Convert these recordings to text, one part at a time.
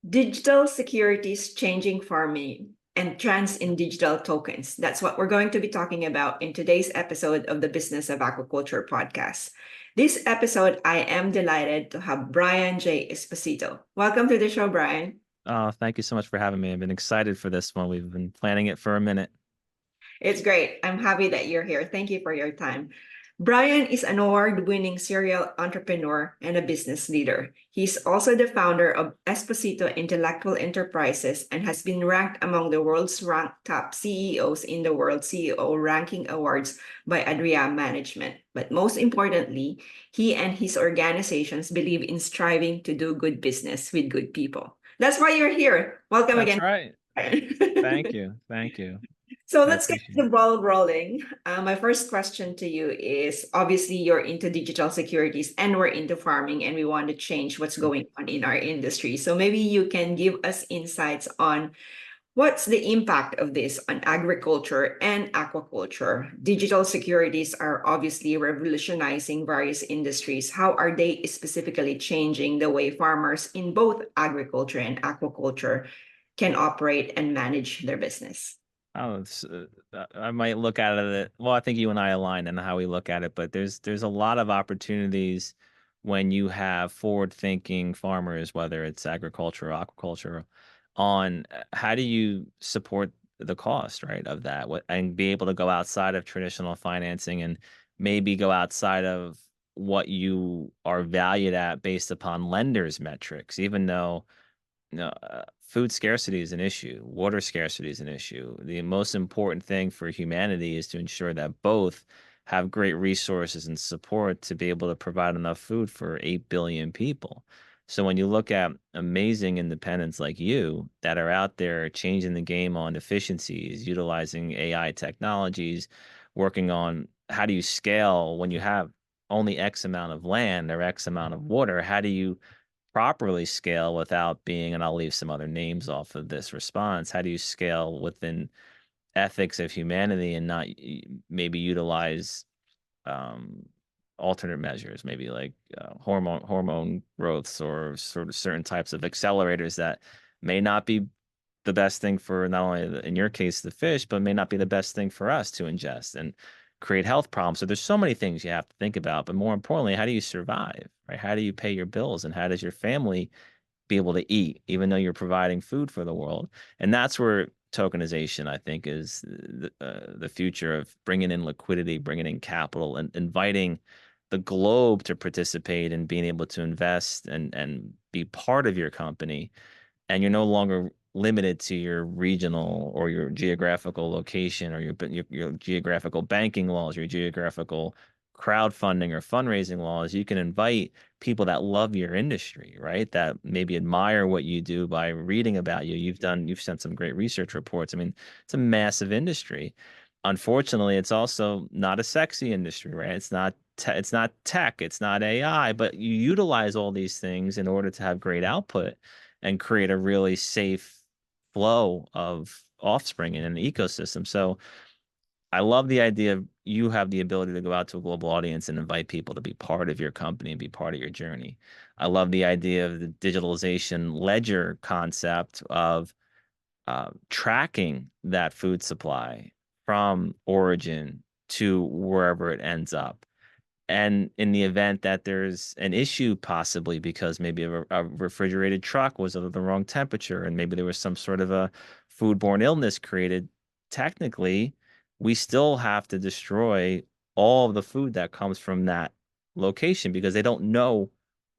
Digital securities changing farming and trends in digital tokens. That's what we're going to be talking about in today's episode of the Business of Aquaculture podcast. This episode, I am delighted to have Brian J. Esposito. Welcome to the show, Brian. Oh, thank you so much for having me. I've been excited for this one. We've been planning it for a minute. It's great. I'm happy that you're here. Thank you for your time. Brian is an award-winning serial entrepreneur and a business leader. He's also the founder of Esposito Intellectual Enterprises and has been ranked among the world's ranked top CEOs in the World CEO Ranking Awards by Adria Management. But most importantly, he and his organizations believe in striving to do good business with good people. That's why you're here. Welcome That's again. right. Thank you. Thank you. So I let's get appreciate the it. ball rolling. My first question to you is obviously you're into digital securities and we're into farming and we want to change what's going on in our industry. So maybe you can give us insights on what's the impact of this on agriculture and aquaculture. Digital securities are obviously revolutionizing various industries. How are they specifically changing the way farmers in both agriculture and aquaculture can operate and manage their business? I might look at it. Well, I think you and I align in how we look at it, but there's a lot of opportunities when you have forward-thinking farmers, whether it's agriculture or aquaculture, on how do you support the cost, right, of that, and be able to go outside of traditional financing and maybe go outside of what you are valued at based upon lenders' metrics, even though no, food scarcity is an issue. Water scarcity is an issue. The most important thing for humanity is to ensure that both have great resources and support to be able to provide enough food for 8 billion people. So when you look at amazing independents like you that are out there changing the game on efficiencies, utilizing AI technologies, working on how do you scale when you have only X amount of land or X amount of water, how do you properly scale without being, and I'll leave some other names off of this response. How do you scale within ethics of humanity and not maybe utilize um, alternate measures, maybe like hormone growths or sort of certain types of accelerators that may not be the best thing for not only in your case the fish, but may not be the best thing for us to ingest and create health problems. So there's so many things you have to think about, but more importantly, how do you survive, right? How do you pay your bills and how does your family be able to eat, even though you're providing food for the world? And that's where tokenization, I think, is the future of bringing in liquidity, bringing in capital, and inviting the globe to participate and being able to invest and be part of your company. And you're no longer limited to your regional or your geographical location or your geographical banking laws, your geographical crowdfunding or fundraising laws. You can invite people that love your industry, right? That maybe admire what you do by reading about you. You've sent some great research reports. I mean, it's a massive industry. Unfortunately, it's also not a sexy industry, right? It's not tech, it's not AI, but you utilize all these things in order to have great output and create a really safe flow of offspring in an ecosystem. So I love the idea of you have the ability to go out to a global audience and invite people to be part of your company and be part of your journey. I love the idea of the digitalization ledger concept of tracking that food supply from origin to wherever it ends up. And in the event that there's an issue, possibly because maybe a refrigerated truck was at the wrong temperature and maybe there was some sort of a foodborne illness created, technically, we still have to destroy all of the food that comes from that location because they don't know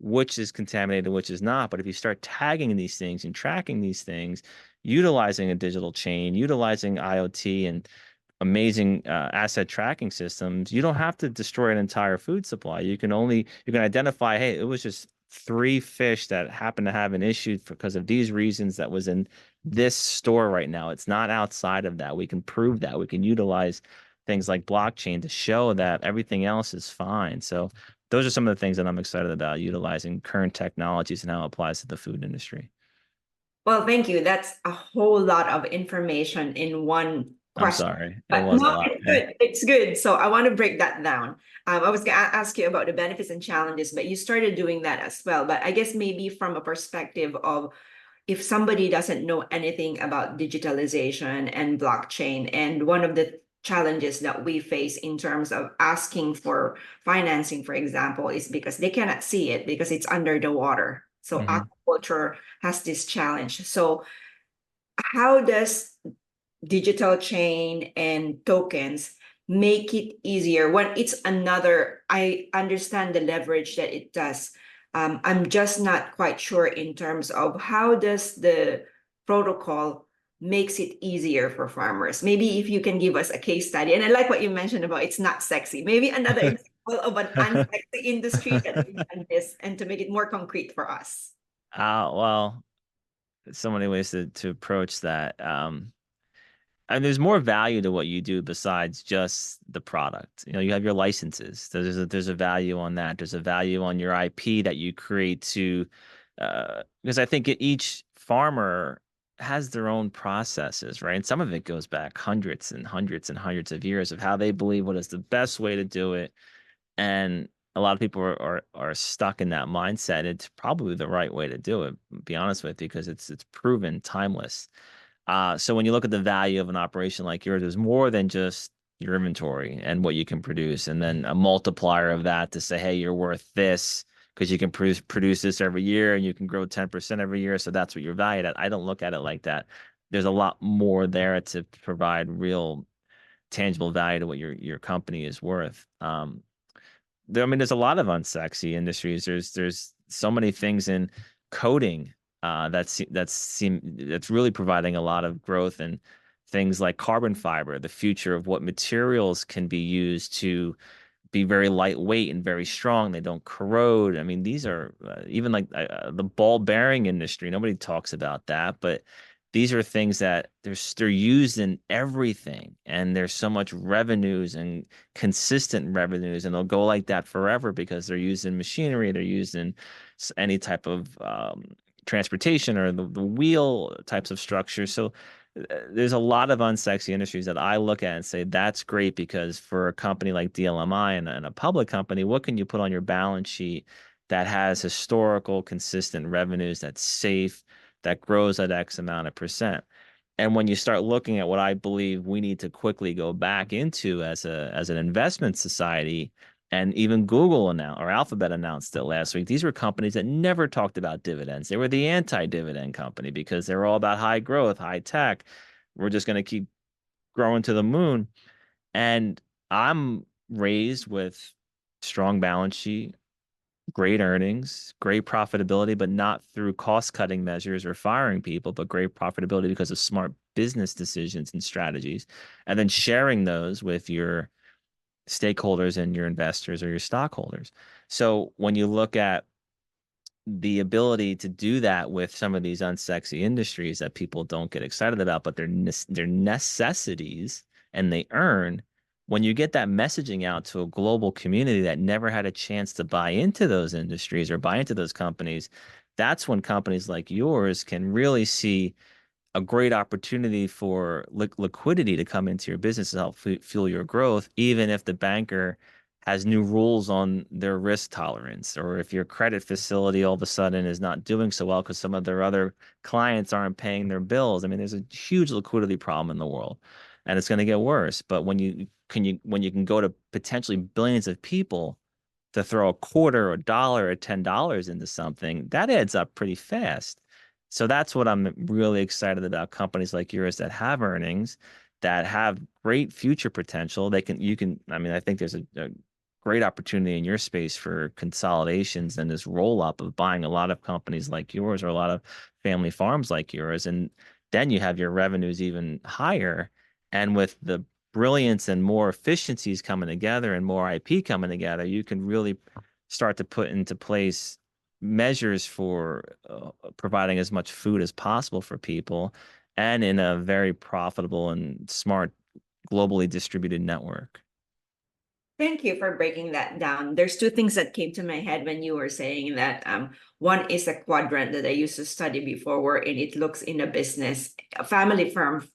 which is contaminated, which is not. But if you start tagging these things and tracking these things, utilizing a digital chain, utilizing IoT and amazing asset tracking systems, you don't have to destroy an entire food supply. You can identify, hey, it was just three fish that happened to have an issue because of these reasons that was in this store right now. It's not outside of that. We can prove that. We can utilize things like blockchain to show that everything else is fine. So those are some of the things that I'm excited about utilizing current technologies and how it applies to the food industry. Well, thank you. That's a whole lot of information in one I'm question. sorry. It But was a no, lot. it's good. It's good. So I want to break that down. I was going to ask you about the benefits and challenges, but you started doing that as well. But I guess maybe from a perspective of if somebody doesn't know anything about digitalization and blockchain, and one of the challenges that we face in terms of asking for financing, for example, is because they cannot see it because it's under the water. So Mhm. aquaculture has this challenge. So how does digital chain and tokens make it easier when it's another? I understand the leverage that it does. I'm just not quite sure in terms of how does the protocol makes it easier for farmers. Maybe if you can give us a case study. And I like what you mentioned about it's not sexy. Maybe another example of an unsexy industry that we've done this, and to make it more concrete for us. Well, so many ways to approach that. And there's more value to what you do besides just the product. You know, you have your licenses. There's a value on that. There's a value on your IP that you create to, because I think each farmer has their own processes, right? And some of it goes back hundreds and hundreds and hundreds of years of how they believe what is the best way to do it. And a lot of people are stuck in that mindset. It's probably the right way to do it, to be honest with you, because it's proven timeless. So when you look at the value of an operation like yours, there's more than just your inventory and what you can produce, and then a multiplier of that to say, hey, you're worth this because you can produce this every year and you can grow 10% every year. So that's what you're valued at. I don't look at it like that. There's a lot more there to provide real tangible value to what your company is worth. I mean, there's a lot of unsexy industries. There's so many things in coding that's really providing a lot of growth, and things like carbon fiber, the future of what materials can be used to be very lightweight and very strong. They don't corrode. I mean, these are even like the ball bearing industry. Nobody talks about that, but these are things that they're used in everything, and there's so much revenues and consistent revenues, and they'll go like that forever because they're used in machinery, they're used in any type of transportation or the wheel types of structures. So there's a lot of unsexy industries that I look at and say that's great, because for a company like DLMI and a public company, what can you put on your balance sheet that has historical, consistent revenues, that's safe, that grows at X amount of percent? And when you start looking at what I believe we need to quickly go back into as an investment society, and even Google announced, or Alphabet announced it last week. These were companies that never talked about dividends. They were the anti-dividend company because they were all about high growth, high tech. We're just going to keep growing to the moon. And I'm raised with strong balance sheet, great earnings, great profitability, but not through cost-cutting measures or firing people, but great profitability because of smart business decisions and strategies, and then sharing those with your stakeholders and your investors or your stockholders. So when you look at the ability to do that with some of these unsexy industries that people don't get excited about, but they're necessities and they earn. When you get that messaging out to a global community that never had a chance to buy into those industries or buy into those companies, that's when companies like yours can really see a great opportunity for liquidity to come into your business to help fuel your growth, even if the banker has new rules on their risk tolerance, or if your credit facility all of a sudden is not doing so well because some of their other clients aren't paying their bills. I mean, there's a huge liquidity problem in the world, and it's going to get worse. But when you can go to potentially billions of people to throw a quarter or a dollar or $10 into something, that adds up pretty fast. So that's what I'm really excited about. Companies like yours that have earnings, that have great future potential. I mean, I think there's a great opportunity in your space for consolidations and this roll up of buying a lot of companies like yours or a lot of family farms like yours. And then you have your revenues even higher. And with the brilliance and more efficiencies coming together and more IP coming together, you can really start to put into place measures for providing as much food as possible for people, and in a very profitable and smart, globally distributed network. Thank you for breaking that down. There's two things that came to my head when you were saying that. One is a quadrant that I used to study before, wherein it looks in a business, a family firm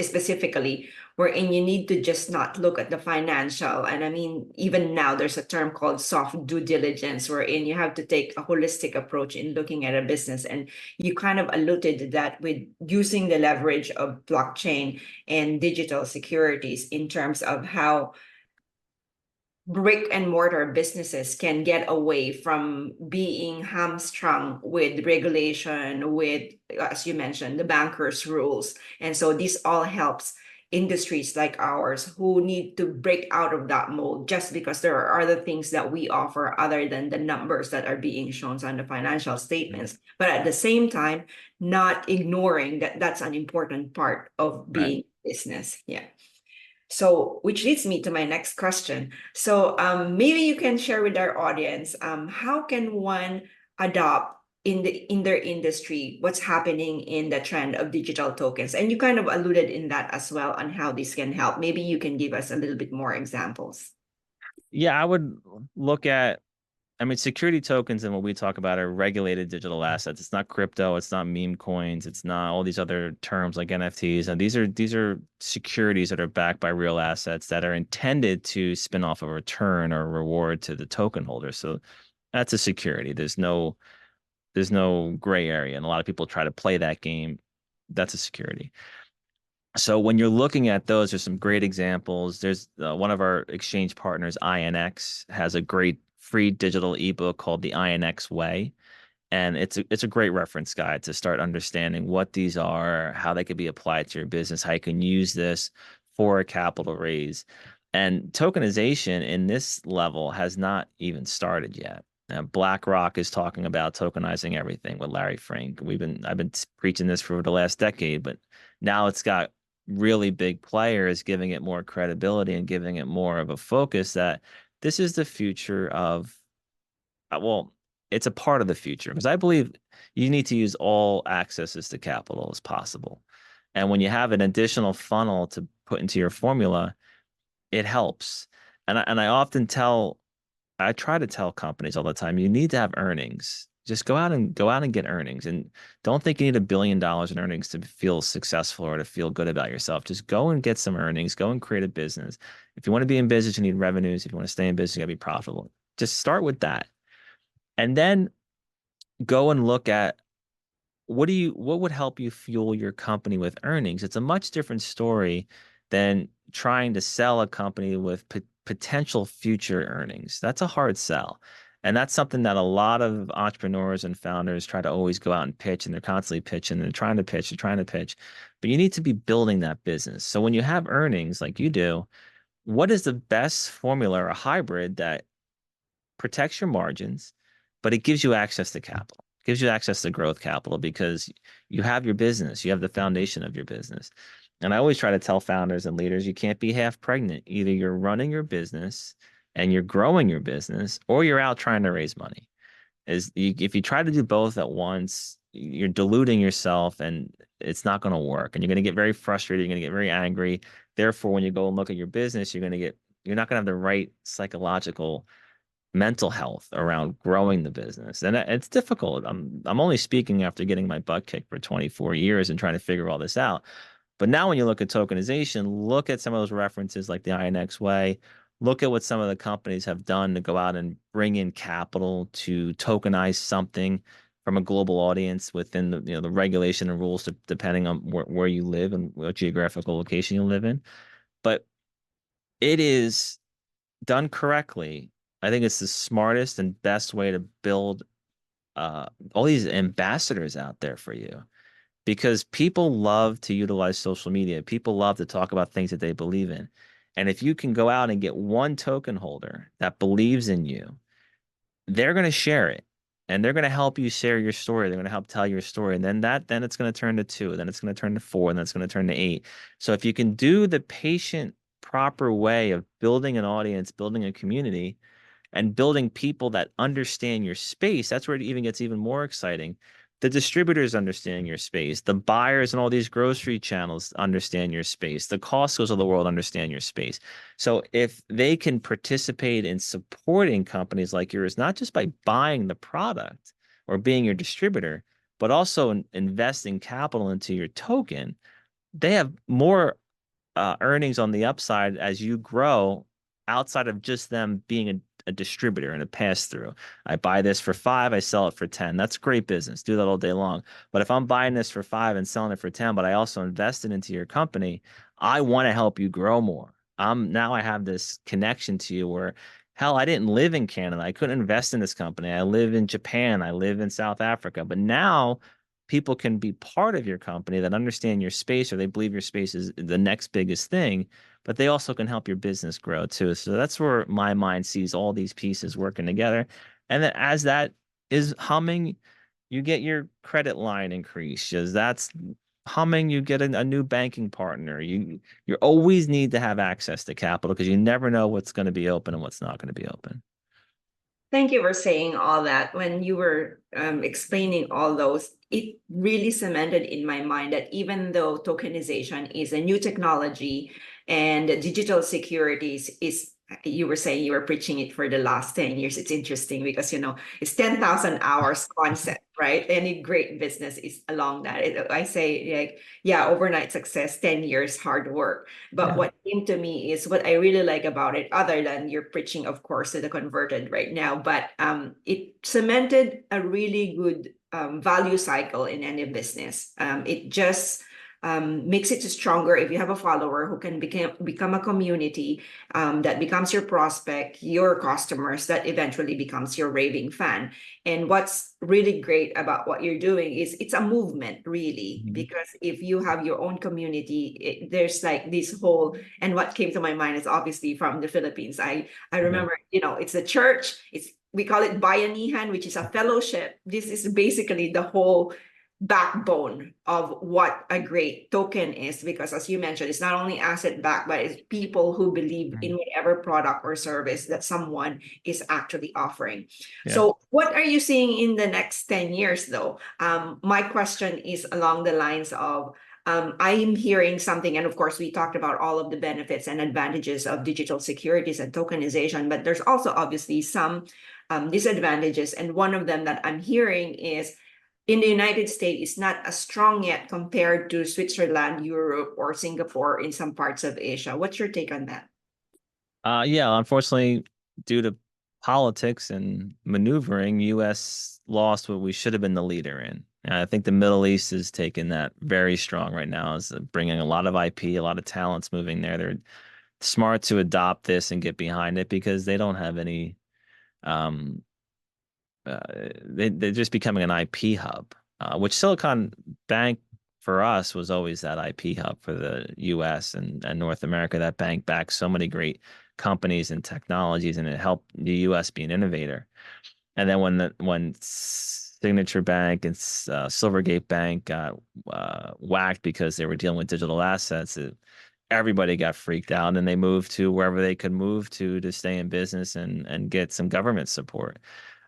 specifically, wherein you need to just not look at the financial. And I mean, even now there's a term called soft due diligence, wherein you have to take a holistic approach in looking at a business. And you kind of alluded to that with using the leverage of blockchain and digital securities in terms of how brick and mortar businesses can get away from being hamstrung with regulation, with, as you mentioned, the bankers' rules. And so this all helps industries like ours who need to break out of that mold, just because there are other things that we offer other than the numbers that are being shown on the financial statements. But at the same time, not ignoring that that's an important part of Right. being business. Yeah. So, which leads me to my next question. So, maybe you can share with our audience, how can one adopt in their industry what's happening in the trend of digital tokens? And you kind of alluded in that as well on how this can help. Maybe you can give us a little bit more examples. Yeah, I would look at, I mean, security tokens and what we talk about are regulated digital assets. It's not crypto, it's not meme coins, it's not all these other terms like NFTs. And these are securities that are backed by real assets that are intended to spin off a return or a reward to the token holder. So that's a security. There's no gray area. And a lot of people try to play that game. That's a security. So when you're looking at those, there's some great examples. There's one of our exchange partners, INX, has a great free digital ebook called The INX Way. And it's a great reference guide to start understanding what these are, how they could be applied to your business, how you can use this for a capital raise. And tokenization in this level has not even started yet. Now, BlackRock is talking about tokenizing everything with Larry Frank. I've been preaching this for the last decade, but now it's got really big players giving it more credibility and giving it more of a focus that this is the future of, well, it's a part of the future because I believe you need to use all accesses to capital as possible. And when you have an additional funnel to put into your formula, it helps. And I try to tell companies all the time, you need to have earnings. Just go out and get earnings. And don't think you need $1 billion in earnings to feel successful or to feel good about yourself. Just go and get some earnings, go and create a business. If you want to be in business, you need revenues. If you want to stay in business, you gotta be profitable. Just start with that. And then go and look at what would help you fuel your company with earnings. It's a much different story than trying to sell a company with potential future earnings. That's a hard sell. And that's something that a lot of entrepreneurs and founders try to always go out and pitch, and they're constantly pitching, they're trying to pitch, they're trying to pitch. But you need to be building that business. So when you have earnings like you do, what is the best formula or a hybrid that protects your margins, but it gives you access to capital, gives you access to growth capital because you have your business, you have the foundation of your business. And I always try to tell founders and leaders, you can't be half pregnant. Either you're running your business and you're growing your business, or you're out trying to raise money. If you try to do both at once, you're diluting yourself and it's not going to work. And you're going to get very frustrated. You're going to get very angry. Therefore, when you go and look at your business, you're not going to have the right psychological mental health around growing the business. And it's difficult. I'm only speaking after getting my butt kicked for 24 years and trying to figure all this out. But now when you look at tokenization, look at some of those references like the INX Way, look at what some of the companies have done to go out and bring in capital to tokenize something from a global audience within the regulation and rules depending on where you live and what geographical location you live in. But it is done correctly. I think it's the smartest and best way to build all these ambassadors out there for you because people love to utilize social media. People love to talk about things that they believe in. And if you can go out and get one token holder that believes in you, they're going to share it and they're going to help you share your story. They're going to help tell your story. And then it's going to turn to 2, then it's going to turn to 4, and then it's going to turn to 8. So if you can do the patient, proper way of building an audience, building a community, and building people that understand your space, that's where it even gets even more exciting. The distributors understand your space. The buyers and all these grocery channels understand your space. The Costco's of the world understand your space. So if they can participate in supporting companies like yours, not just by buying the product or being your distributor, but also investing capital into your token, they have more earnings on the upside as you grow outside of just them being a distributor and a pass through. I buy this for 5, I sell it for 10. That's great business. Do that all day long. But if I'm buying this for 5 and selling it for 10, but I also invested into your company, I want to help you grow more. Now I have this connection to you where hell, I didn't live in Canada. I couldn't invest in this company. I live in Japan. I live in South Africa. But now people can be part of your company that understand your space or they believe your space is the next biggest thing, but they also can help your business grow too. So that's where my mind sees all these pieces working together. And then as that is humming, you get your credit line increase. As that's humming, you get a new banking partner. You always need to have access to capital because you never know what's going to be open and what's not going to be open. Thank you for saying all that. When you were explaining all those, it really cemented in my mind that even though tokenization is a new technology and digital securities is, you were saying you were preaching it for the last 10 years. It's interesting because, it's 10,000 hours concept, right? Any great business is along that. I say, like, yeah, overnight success, 10 years hard work. But Yeah. what came to me is what I really like about it, other than you're preaching, of course, to the converted right now, but it cemented a really good value cycle in any business. It just makes it stronger if you have a follower who can become a community that becomes your prospect, your customers, that eventually becomes your raving fan. And what's really great about what you're doing is it's a movement, really, Mhm. because if you have your own community, there's like this whole, and what came to my mind is obviously from the Philippines. I Yeah. remember, it's a church, we call it bayanihan, which is a fellowship. This is basically the whole backbone of what a great token is, because as you mentioned, it's not only asset backed, but it's people who believe in Mhm. whatever product or service that someone is actually offering. Yeah. So what are you seeing in the next 10 years though? My question is along the lines of, I'm hearing something, and of course, we talked about all of the benefits and advantages of digital securities and tokenization, but there's also obviously some disadvantages. And one of them that I'm hearing is in the United States, it's not as strong yet compared to Switzerland, Europe, or Singapore in some parts of Asia. What's your take on that? Yeah, unfortunately, due to politics and maneuvering, U.S. lost what we should have been the leader in. And I think the Middle East is taking that very strong right now, is bringing a lot of IP, a lot of talents moving there. They're smart to adopt this and get behind it because they don't have any. Um, uh, they're just becoming an IP hub, which Silicon Bank for us was always that IP hub for the US and North America. That bank backed so many great companies and technologies, and it helped the US be an innovator. And then when Signature Bank and Silvergate Bank got whacked because they were dealing with digital assets, everybody got freaked out and they moved to wherever they could move to stay in business and get some government support.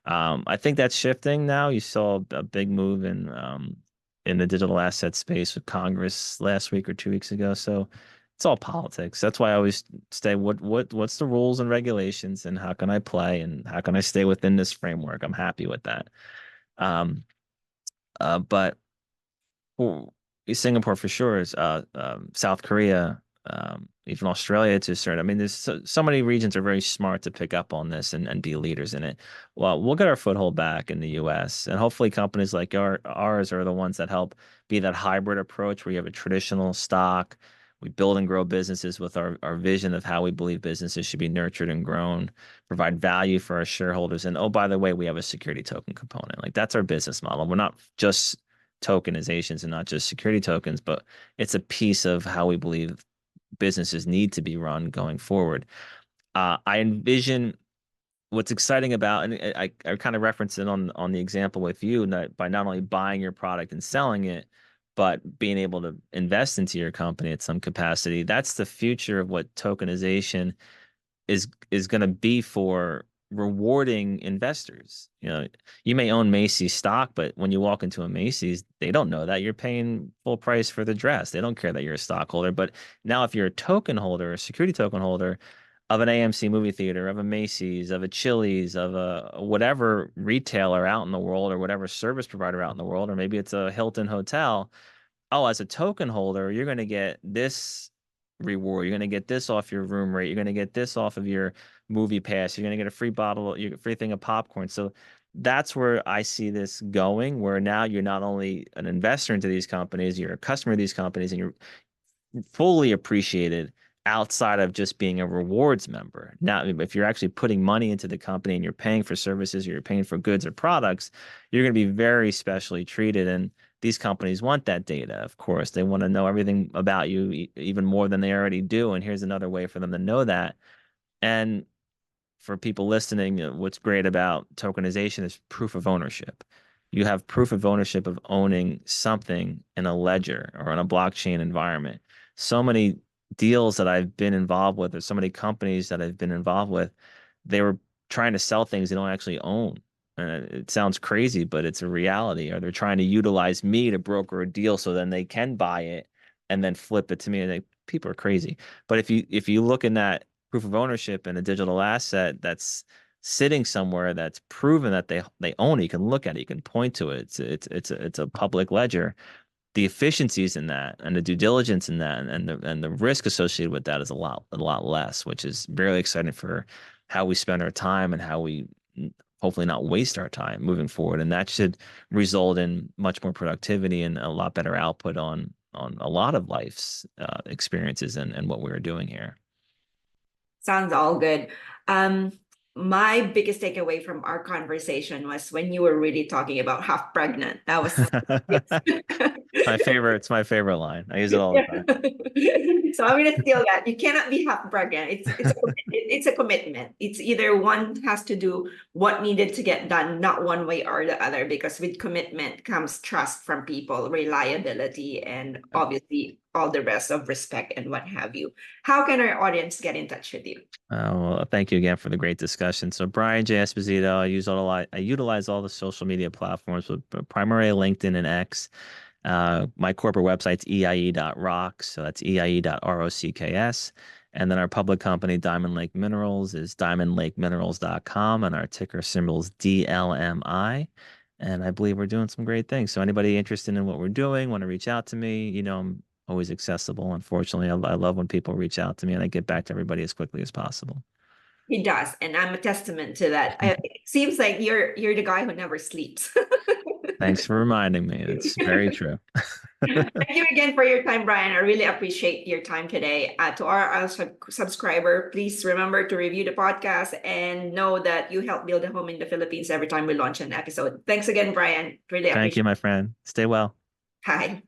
I think that's shifting now. You saw a big move in the digital asset space with Congress last week or 2 weeks ago. So it's all politics. That's why I always say, what's the rules and regulations, and how can I play, and how can I stay within this framework? I'm happy with that. Um, but well, Singapore for sure is South Korea, even Australia to a certain. I mean, there's so many regions are very smart to pick up on this and be leaders in it. Well, we'll get our foothold back in the U.S. and hopefully companies like ours are the ones that help be that hybrid approach where you have a traditional stock. We build and grow businesses with our vision of how we believe businesses should be nurtured and grown, provide value for our shareholders. And oh, by the way, we have a security token component. Like that's our business model. We're not just tokenizations and not just security tokens, but it's a piece of how we believe businesses need to be run going forward. I envision what's exciting about, and I kind of referenced it on the example with you, that by not only buying your product and selling it, but being able to invest into your company at some capacity. That's the future of what tokenization is going to be for rewarding investors. You may own Macy's stock, but when you walk into a Macy's, they don't know that you're paying full price for the dress. They don't care that you're a stockholder. But now, if you're a token holder, a security token holder of an AMC movie theater, of a Macy's, of a Chili's, of a whatever retailer out in the world, or whatever service provider out in the world, or maybe it's a Hilton hotel, oh, as a token holder, you're going to get this reward. You're going to get this off your room rate. You're going to get this off of your movie pass. You're going to get a free bottle, you free thing of popcorn. So that's where I see this going, where now you're not only an investor into these companies, you're a customer of these companies, and you're fully appreciated outside of just being a rewards member. Now, if you're actually putting money into the company and you're paying for services or you're paying for goods or products, you're going to be very specially treated. And these companies want that data, of course. They want to know everything about you, even more than they already do. And here's another way for them to know that. And for people listening, what's great about tokenization is proof of ownership. You have proof of ownership of owning something in a ledger or in a blockchain environment. So many deals that I've been involved with, or so many companies that I've been involved with, they were trying to sell things they don't actually own. And it sounds crazy, but it's a reality. Or they're trying to utilize me to broker a deal so then they can buy it and then flip it to me. And people are crazy. But if you look in that proof of ownership in a digital asset that's sitting somewhere that's proven that they own it, you can look at it, you can point to it. It's a public ledger. The efficiencies in that and the due diligence in that and the risk associated with that is a lot less, which is really exciting for how we spend our time and how we hopefully not waste our time moving forward. And that should result in much more productivity and a lot better output on a lot of life's experiences and what we're doing here. Sounds all good. My biggest takeaway from our conversation was when you were really talking about half pregnant. That was It's my favorite line. I use it all the time. So I'm gonna steal that. You cannot be half pregnant. It's a commitment. It's either one has to do what needed to get done, not one way or the other, because with commitment comes trust from people, reliability, and obviously all the rest of respect and what have you. How can our audience get in touch with you? Well, thank you again for the great discussion. So Brian J. Esposito, I utilize all the social media platforms, but primarily LinkedIn and X. My corporate website's EIE.rocks, so that's EIE.rocks. And then our public company, Diamond Lake Minerals, is diamondlakeminerals.com, and our ticker symbol is DLMI. And I believe we're doing some great things. So anybody interested in what we're doing, want to reach out to me, I'm always accessible. Unfortunately, I love when people reach out to me and I get back to everybody as quickly as possible. He does, and I'm a testament to that. It seems like you're the guy who never sleeps. Thanks for reminding me. It's very true. Thank you again for your time, Brian. I really appreciate your time today. To our subscriber, please remember to review the podcast and know that you help build a home in the Philippines every time we launch an episode. Thanks again, Brian. Really Thank appreciate you, my friend. Stay well. it. Bye.